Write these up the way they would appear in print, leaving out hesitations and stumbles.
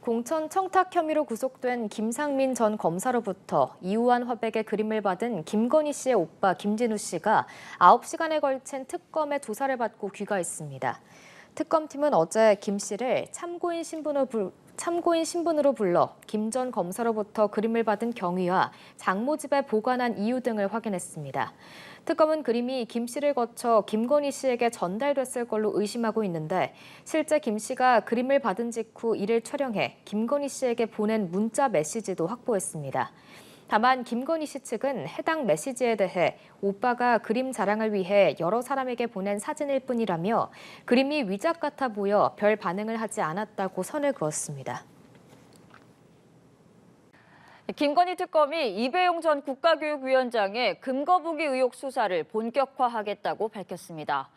공천 청탁 혐의로 구속된 김상민 전 검사로부터 이우한 화백의 그림을 받은 김건희 씨의 오빠 김진우 씨가 9시간에 걸친 특검의 조사를 받고 귀가했습니다. 특검팀은 어제 김 씨를 참고인 신분으로 불러 김 전 검사로부터 그림을 받은 경위와 장모집에 보관한 이유 등을 확인했습니다. 특검은 그림이 김 씨를 거쳐 김건희 씨에게 전달됐을 걸로 의심하고 있는데 실제 김 씨가 그림을 받은 직후 이를 촬영해 김건희 씨에게 보낸 문자 메시지도 확보했습니다. 다만 김건희 씨 측은 해당 메시지에 대해 오빠가 그림 자랑을 위해 여러 사람에게 보낸 사진일 뿐이라며 그림이 위작 같아 보여 별 반응을 하지 않았다고 선을 그었습니다. 김건희 특검이 이배용 전 국가교육위원장의 금거북이 의혹 수사를 본격화하겠다고 밝혔습니다.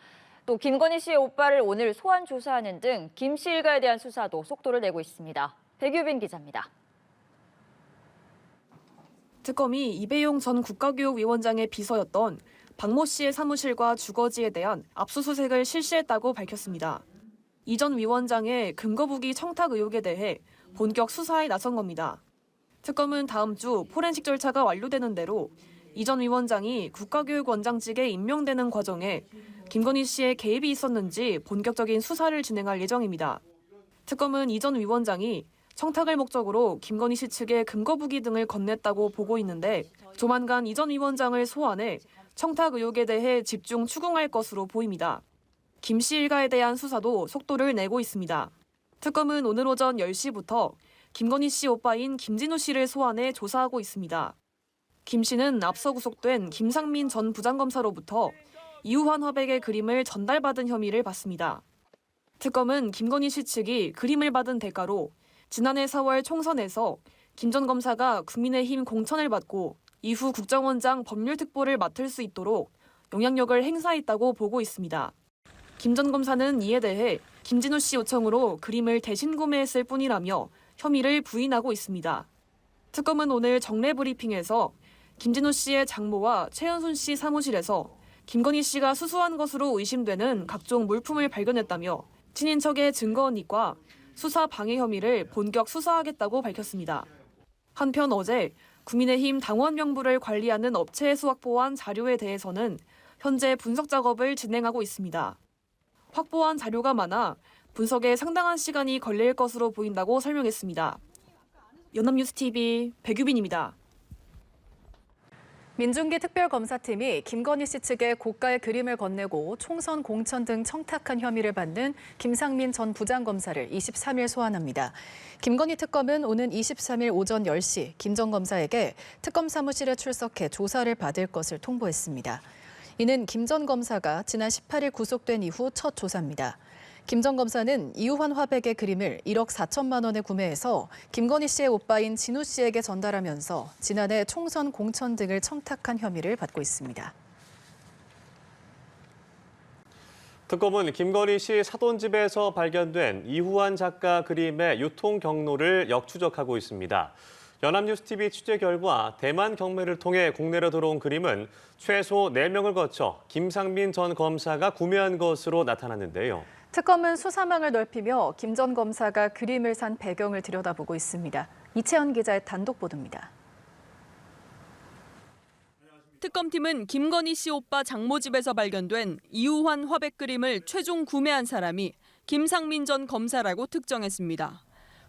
또 김건희 씨의 오빠를 오늘 소환 조사하는 등 김 씨 일가에 대한 수사도 속도를 내고 있습니다. 백유빈 기자입니다. 특검이 이배용 전 국가교육위원장의 비서였던 박모 씨의 사무실과 주거지에 대한 압수수색을 실시했다고 밝혔습니다. 이 전 위원장의 금거북이 청탁 의혹에 대해 본격 수사에 나선 겁니다. 특검은 다음 주 포렌식 절차가 완료되는 대로 이 전 위원장이 국가교육원장직에 임명되는 과정에 김건희 씨의 개입이 있었는지 본격적인 수사를 진행할 예정입니다. 특검은 이 전 위원장이 청탁을 목적으로 김건희 씨 측에 금거북이 등을 건넸다고 보고 있는데 조만간 이 전 위원장을 소환해 청탁 의혹에 대해 집중 추궁할 것으로 보입니다. 김 씨 일가에 대한 수사도 속도를 내고 있습니다. 특검은 오늘 오전 10시부터 김건희 씨 오빠인 김진우 씨를 소환해 조사하고 있습니다. 김 씨는 앞서 구속된 김상민 전 부장검사로부터 이우환 화백의 그림을 전달받은 혐의를 받습니다. 특검은 김건희 씨 측이 그림을 받은 대가로 지난해 4월 총선에서 김 전 검사가 국민의힘 공천을 받고 이후 국정원장 법률특보를 맡을 수 있도록 영향력을 행사했다고 보고 있습니다. 김 전 검사는 이에 대해 김진우 씨 요청으로 그림을 대신 구매했을 뿐이라며 혐의를 부인하고 있습니다. 특검은 오늘 정례 브리핑에서 김진우 씨의 장모와 최은순 씨 사무실에서 김건희 씨가 수수한 것으로 의심되는 각종 물품을 발견했다며 친인척의 증거언니과 수사 방해 혐의를 본격 수사하겠다고 밝혔습니다. 한편 어제 국민의힘 당원 명부를 관리하는 업체에서 확보한 자료에 대해서는 현재 분석 작업을 진행하고 있습니다. 확보한 자료가 많아 분석에 상당한 시간이 걸릴 것으로 보인다고 설명했습니다. 연합뉴스TV 백유빈입니다. 민중기 특별검사팀이 김건희 씨 측에 고가의 그림을 건네고 총선 공천 등 청탁한 혐의를 받는 김상민 전 부장검사를 23일 소환합니다. 김건희 특검은 오는 23일 오전 10시 김 전 검사에게 특검 사무실에 출석해 조사를 받을 것을 통보했습니다. 이는 김 전 검사가 지난 18일 구속된 이후 첫 조사입니다. 김 전 검사는 이우환 화백의 그림을 1억 4천만 원에 구매해서 김건희 씨의 오빠인 진우 씨에게 전달하면서 지난해 총선 공천 등을 청탁한 혐의를 받고 있습니다. 특검은 김건희 씨 사돈집에서 발견된 이우환 작가 그림의 유통 경로를 역추적하고 있습니다. 연합뉴스TV 취재 결과 대만 경매를 통해 국내로 들어온 그림은 최소 4명을 거쳐 김상민 전 검사가 구매한 것으로 나타났는데요. 특검은 수사망을 넓히며 김 전 검사가 그림을 산 배경을 들여다보고 있습니다. 이채연 기자의 단독 보도입니다. 특검팀은 김건희 씨 오빠 장모집에서 발견된 이우환 화백 그림을 최종 구매한 사람이 김상민 전 검사라고 특정했습니다.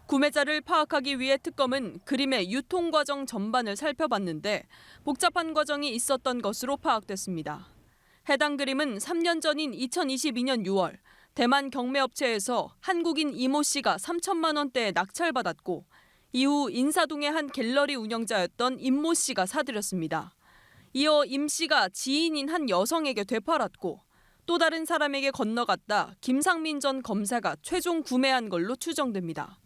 구매자를 파악하기 위해 특검은 그림의 유통 과정 전반을 살펴봤는데 복잡한 과정이 있었던 것으로 파악됐습니다. 해당 그림은 3년 전인 2022년 6월 대만 경매업체에서 한국인 이모 씨가 3천만 원대에 낙찰받았고 이후 인사동의 한 갤러리 운영자였던 임모 씨가 사들였습니다. 이어 임 씨가 지인인 한 여성에게 되팔았고 또 다른 사람에게 건너갔다 김상민 전 검사가 최종 구매한 걸로 추정됩니다.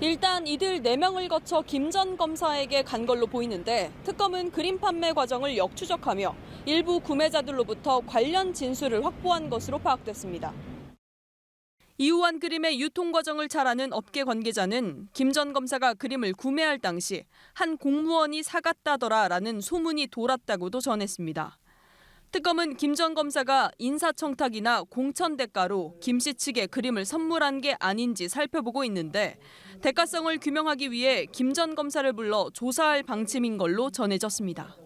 일단 이들 4명을 거쳐 김 전 검사에게 간 걸로 보이는데 특검은 그림 판매 과정을 역추적하며 일부 구매자들로부터 관련 진술을 확보한 것으로 파악됐습니다. 이우환 그림의 유통 과정을 잘 아는 업계 관계자는 김 전 검사가 그림을 구매할 당시 한 공무원이 사갔다더라라는 소문이 돌았다고도 전했습니다. 특검은 김 전 검사가 인사청탁이나 공천 대가로 김 씨 측에 그림을 선물한 게 아닌지 살펴보고 있는데 대가성을 규명하기 위해 김 전 검사를 불러 조사할 방침인 걸로 전해졌습니다.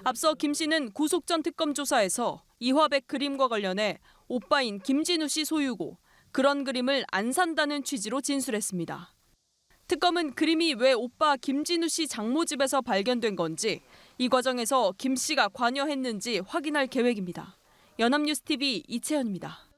앞서 김 씨는 구속 전 특검 조사에서 이 화백 그림과 관련해 오빠인 김진우 씨 소유고 그런 그림을 안 산다는 취지로 진술했습니다. 특검은 그림이 왜 오빠 김진우 씨 장모 집에서 발견된 건지 이 과정에서 김 씨가 관여했는지 확인할 계획입니다. 연합뉴스TV 이채연입니다.